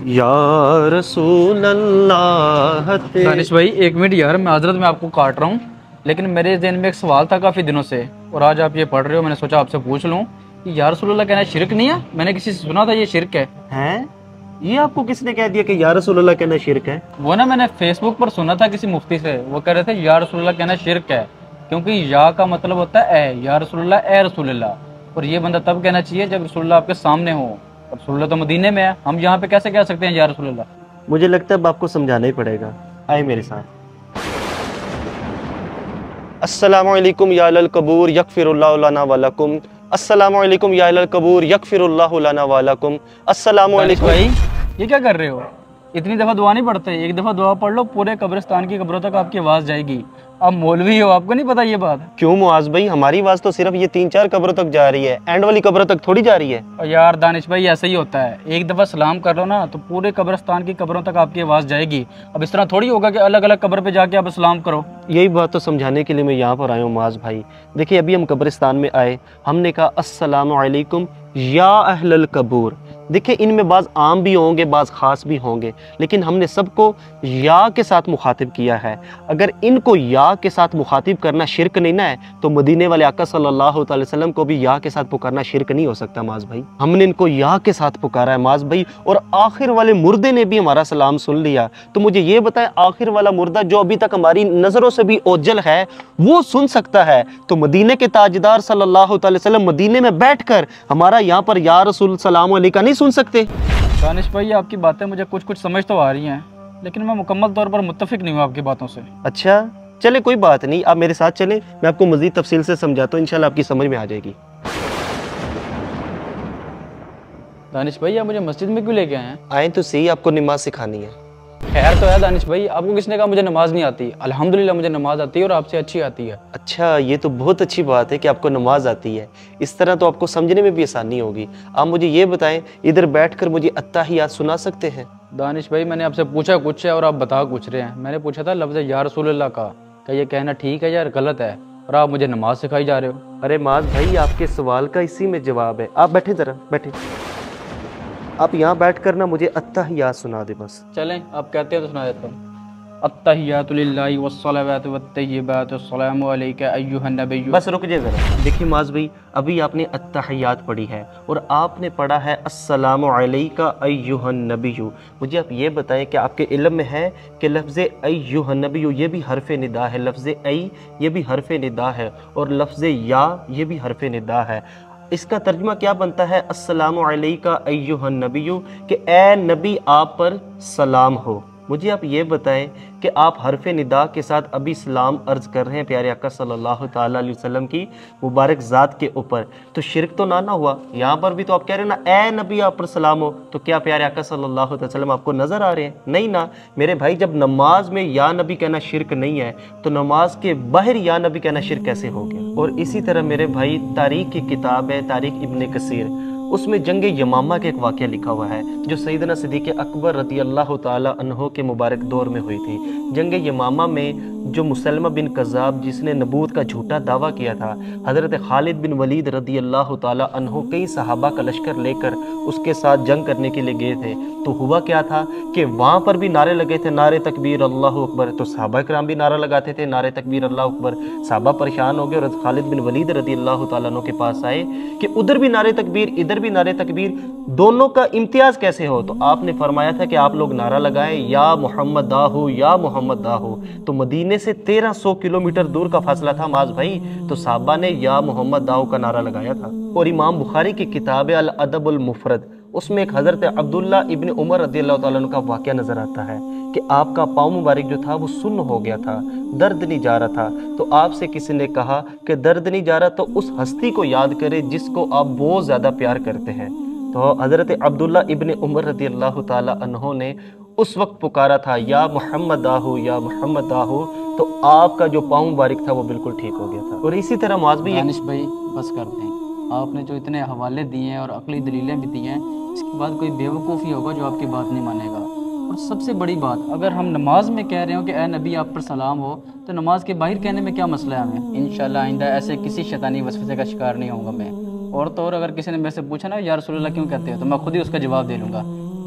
یا رسول اللہ دانش بھائی ایک منٹ یار، میں حضرت میں آپ کو کاٹ رہا ہوں، لیکن میرے ذہن میں ایک سوال تھا کافی دنوں سے، اور آج آپ یہ پڑھ رہے ہو، میں نے سوچا آپ سے پوچھ لوں کہ یا رسول اللہ کہنا شرک نہیں ہے؟ میں نے کسی سے سنا تھا یہ شرک ہے۔ ہیں؟ یہ آپ کو کس نے کہہ دیا کہ یا رسول اللہ کہنا شرک ہے؟ وہ نا میں نے فیس بک پر سنا تھا کسی مفتی سے، وہ کہہ رہے تھے یا رسول اللہ کہنا شرک ہے، کیونکہ یا کا مطلب ہوتا ہے اے، یا رسول اللہ اے رسول اللہ، اور یہ بندہ تب کہنا چاہیے جب رسول اللہ آپ کے سامنے ہو، اور رسول اللہ تو مدینے میں ہے، ہم یہاں پہ کیسے کہہ سکتے ہیں یا رسول اللہ؟ مجھے لگتا ہے اب آپ کو سمجھانا ہی پڑے گا، آئے میرے ساتھ۔ السلام علیکم یا اہل القبور یغفر اللہ لنا ولکم، السلام علیکم یا اہل القبور یغفر اللہ لنا ولکم، السلام دانش علیکم۔ بھائی یہ کیا کر رہے ہو؟ اتنی دفعہ دعا نہیں پڑھتے، ایک دفعہ دعا پڑھ لو، پورے قبرستان کی قبروں تک آپ کی آواز جائے گی۔ آپ مولوی ہو، آپ کو نہیں پتا یہ بات؟ کیوں معاذ بھائی، ہماری آواز تو صرف یہ 3-4 قبروں تک جا رہی ہے، اینڈ والی قبروں تک تھوڑی جا رہی ہے۔ اور یار دانش بھائی ایسا ہی ہوتا ہے، ایک دفعہ سلام کر لو نا تو پورے قبرستان کی قبروں تک آپ کی آواز جائے گی۔ اب اس طرح تھوڑی ہوگا کہ الگ الگ قبر پہ جا کے آپ سلام کرو۔ یہی بات تو سمجھانے کے لیے میں یہاں پر آیا ہوں معاذ بھائی۔ دیکھیں ابھی ہم قبرستان میں آئے، ہم نے کہا السلام علیکم یا اہل القبور۔ دیکھیں ان میں بعض عام بھی ہوں گے، بعض خاص بھی ہوں گے، لیکن ہم نے سب کو یا کے ساتھ مخاطب کیا ہے۔ اگر ان کو یا کے ساتھ مخاطب کرنا شرک نہیں نہ ہے تو مدینے والے آقا صلی اللہ تعالی وسلم کو بھی یا کے ساتھ پکارنا شرک نہیں ہو سکتا معاذ بھائی۔ ہم نے ان کو یا کے ساتھ پکارا ہے معاذ بھائی، اور آخر والے مردے نے بھی ہمارا سلام سن لیا۔ تو مجھے یہ بتائیں، آخر والا مردہ جو ابھی تک ہماری نظروں سے بھی اوجل ہے وہ سن سکتا ہے، تو مدینے کے تاجدار صلی اللہ تعالی وسلم مدینے میں بیٹھ کر ہمارا یہاں پر یا رسول سلام علیکہ نہیں سن سکتے؟ دانش بھائی آپ کی باتیں مجھے کچھ سمجھ تو آ رہی ہیں، لیکن میں مکمل طور پر متفق نہیں ہوں آپ کی باتوں سے۔ اچھا چلے کوئی بات نہیں، آپ میرے ساتھ چلیں، میں آپ کو مزید تفصیل سے سمجھاتا ہوں، انشاءاللہ آپ کی سمجھ میں آ جائے گی۔ دانش بھائی آپ مجھے مسجد میں کیوں لے کے آئے ہیں؟ آئیں تو صحیح، آپ کو نماز سکھانی ہے۔ خیر تو ہے دانش بھائی، آپ کو کس نے کہا مجھے نماز نہیں آتی؟ الحمدللہ مجھے نماز آتی ہے اور آپ سے اچھی آتی ہے۔ اچھا یہ تو بہت اچھی بات ہے کہ آپ کو نماز آتی ہے، اس طرح تو آپ کو سمجھنے میں بھی آسانی ہوگی۔ آپ مجھے یہ بتائیں، ادھر بیٹھ کر مجھے التحیات سنا سکتے ہیں؟ دانش بھائی میں نے آپ سے پوچھا کچھ ہے اور آپ بتا کچھ رہے ہیں۔ میں نے پوچھا تھا لفظ یا رسول اللہ کا، کیا یہ کہنا ٹھیک ہے یا غلط ہے، اور آپ مجھے نماز سکھائی جا رہے ہو۔ ارے معاذ بھائی آپ کے سوال کا اسی میں جواب ہے، آپ بیٹھیں ذرا بیٹھیں، آپ یہاں بیٹھ کر نا مجھے التحیات سنا دے بس۔ چلیں آپ کہتے ہیں تو سنا دیتا ہوں۔ التحیات للہ والصلوات والطیبات السلام علیک ایھا النبی۔ بس رک جائے ذرا، دیکھیں معاذ بھائی ابھی آپ نے التحیات پڑھی ہے اور آپ نے پڑھا ہے السلام علیک ایھا النبی۔ مجھے آپ یہ بتائیں کہ آپ کے علم میں ہے کہ لفظ ایھا النبی یہ بھی حرف ندا ہے، لفظ ای یہ بھی حرف ندا ہے، اور لفظ یا یہ بھی حرف ندا ہے۔ اس کا ترجمہ کیا بنتا ہے؟ السلام علیک ایھا النبی، کہ اے نبی آپ پر سلام ہو۔ مجھے آپ یہ بتائیں کہ آپ حرف ندا کے ساتھ ابھی سلام عرض کر رہے ہیں پیارے آقا صلی اللہ تعالیٰ علیہ وسلم کی مبارک ذات کے اوپر، تو شرک تو نہ ہوا؟ یہاں پر بھی تو آپ کہہ رہے ہیں نا اے نبی آپ پر سلام ہو، تو کیا پیارے آقا صلی اللہ علیہ وسلم آپ کو نظر آ رہے ہیں؟ نہیں نا میرے بھائی، جب نماز میں یا نبی کہنا شرک نہیں ہے تو نماز کے باہر یا نبی کہنا شرک کیسے ہو گیا؟ اور اسی طرح میرے بھائی تاریخ کی کتاب ہے تاریخ ابن کثیر، اس میں جنگ یمامہ کے ایک واقعہ لکھا ہوا ہے جو سیدنا صدیق اکبر رضی اللہ تعالی عنہ کے مبارک دور میں ہوئی تھی۔ جنگ یمامہ میں جو مسلمہ بن کذاب جس نے نبوت کا جھوٹا دعویٰ کیا تھا، حضرت خالد بن ولید رضی اللہ تعالی عنہ کئی صحابہ کا لشکر لے کر اس کے ساتھ جنگ کرنے کے لیے گئے تھے، تو ہوا کیا تھا کہ وہاں پر بھی نعرے لگے تھے، نعرے تکبیر اللہ اکبر، تو صحابہ کرام بھی نعرہ لگاتے تھے نعرے تکبیر اللہ اکبر۔ صحابہ پریشان ہو گئے اور خالد بن ولید رضی اللہ تعالیٰ عنہ کے پاس آئے کہ ادھر بھی نعرے تکبیر ادھر بھی نعرے تکبیر، دونوں کا امتیاز کیسے ہو؟ تو آپ نے فرمایا تھا کہ آپ لوگ نعرہ لگائیں یا محمد داہو یا محمد داہو۔ تو مدینے سے 1300 کلومیٹر دور کا فاصلہ تھا معاذ بھائی، تو صحابہ نے یا محمد داہو کا نعرہ لگایا تھا۔ اور امام بخاری کی کتاب الادب المفرد، اس میں ایک حضرت عبداللہ ابن عمر رضی اللہ تعالیٰ عنہ کا واقعہ نظر آتا ہے کہ آپ کا پاؤں مبارک جو تھا وہ سن ہو گیا تھا، درد نہیں جا رہا تھا، تو آپ سے کسی نے کہا کہ درد نہیں جا رہا تو اس ہستی کو یاد کرے جس کو آپ بہت زیادہ پیار کرتے ہیں۔ تو حضرت عبداللہ ابن عمر رضی اللہ تعالی عنہ نے اس وقت پکارا تھا یا محمد آہو یا محمد آہو، تو آپ کا جو پاؤں مبارک تھا وہ بالکل ٹھیک ہو گیا تھا۔ اور اسی طرح معاذ بھی دانش بھائی بس کرتے ہیں، آپ نے جو اتنے حوالے دیے ہیں اور عقلی دلیلیں بھی دی ہیں، اس کے بعد کوئی بیوقوف ہی ہوگا جو آپ کی بات نہیں مانے گا۔ اور سب سے بڑی بات، اگر ہم نماز میں کہہ رہے ہوں کہ اے نبی آپ پر سلام ہو، تو نماز کے باہر کہنے میں کیا مسئلہ ہے ہمیں؟ انشاءاللہ آئندہ ایسے کسی شیطانی وسوسے کا شکار نہیں ہوں گا میں۔ اور تو اور اگر کسی نے میرے سے پوچھا نا یا رسول اللہ کیوں کہتے ہو، تو میں خود ہی اس کا جواب دے لوں گا